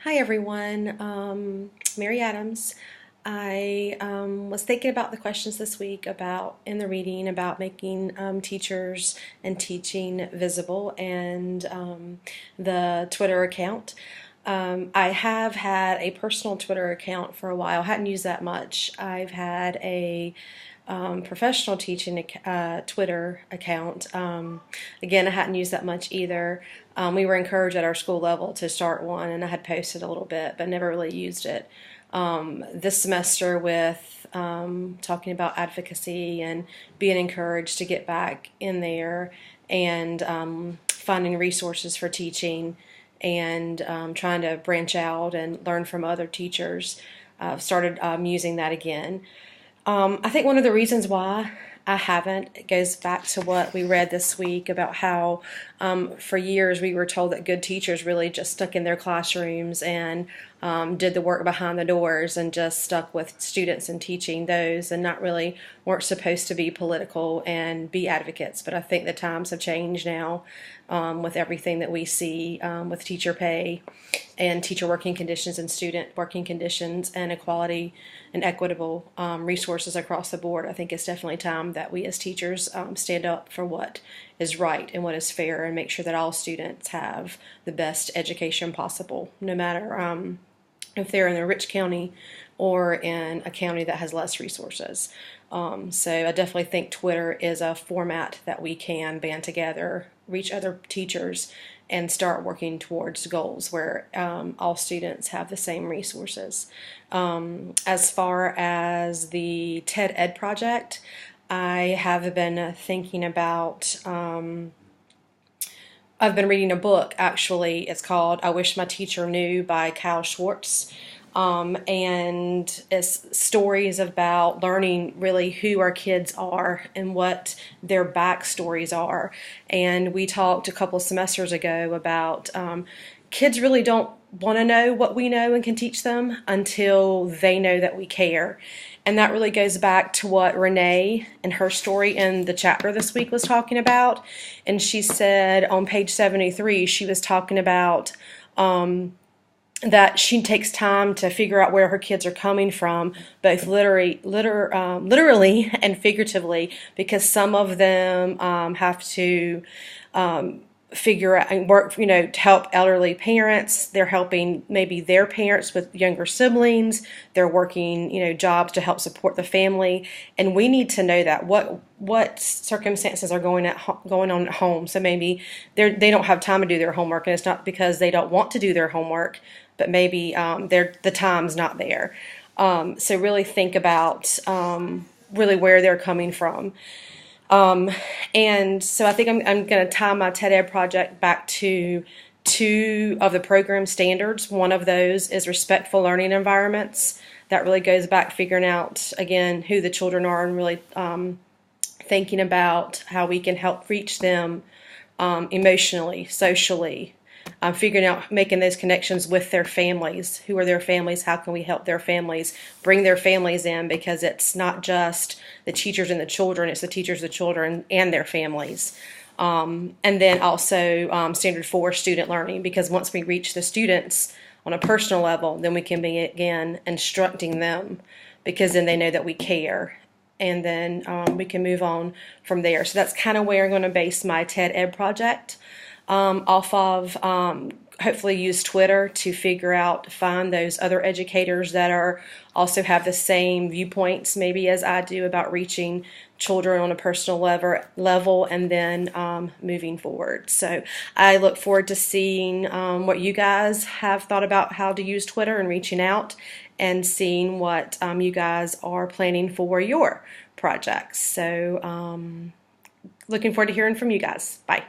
Hi everyone, Mary Adams. I was thinking about the questions this week about in the reading about making teachers and teaching visible and the Twitter account. I have had a personal Twitter account for a while. Hadn't used that much. I've had a professional teaching Twitter account. Again, I hadn't used that much either. We were encouraged at our school level to start one, and I had posted a little bit, but never really used it. This semester, with talking about advocacy and being encouraged to get back in there and finding resources for teaching and trying to branch out and learn from other teachers, started using that again. I think one of the reasons why I haven't, it goes back to what we read this week about how for years we were told that good teachers really just stuck in their classrooms and did the work behind the doors and just stuck with students and teaching those and not really weren't supposed to be political and be advocates. But I think the times have changed now with everything that we see with teacher pay and teacher working conditions and student working conditions and equality and equitable resources across the board. I think it's definitely time that we as teachers stand up for what is right and what is fair and make sure that all students have the best education possible, no matter if they're in a rich county or in a county that has less resources. So I definitely think Twitter is a format that we can band together, reach other teachers, and start working towards goals where all students have the same resources. As far as the TED Ed project, I have been thinking about I've been reading a book, actually. It's called I Wish My Teacher Knew by Cal Schwartz. And it's stories about learning really who our kids are and what their backstories are. And we talked a couple of semesters ago about kids really don't want to know what we know and can teach them until they know that we care. And that really goes back to what Renee and her story in the chapter this week was talking about. And she said on page 73, she was talking about that she takes time to figure out where her kids are coming from, both literally and figuratively, because some of them have to figure out and work, to help elderly parents. They're helping maybe their parents with younger siblings. They're working, jobs to help support the family. And we need to know that what circumstances are going on at home. So maybe they don't have time to do their homework, and it's not because they don't want to do their homework, but maybe the time's not there. So really think about really where they're coming from. And so I think I'm going to tie my TED Ed project back to two of the program standards. One of those is respectful learning environments. That really goes back figuring out, again, who the children are and really thinking about how we can help reach them emotionally, socially, figuring out, making those connections with their families. Who are their families? How can we help their families? Bring their families in, because it's not just the teachers and the children, it's the teachers, the children, and their families. And then also standard 4, student learning, because once we reach the students on a personal level, then we can begin instructing them, because then they know that we care. And then we can move on from there. So that's kind of where I'm going to base my TED Ed project off of. Hopefully use Twitter to find those other educators that also have the same viewpoints maybe as I do about reaching children on a personal level and then moving forward. So I look forward to seeing what you guys have thought about how to use Twitter and reaching out and seeing what you guys are planning for your projects. So looking forward to hearing from you guys. Bye.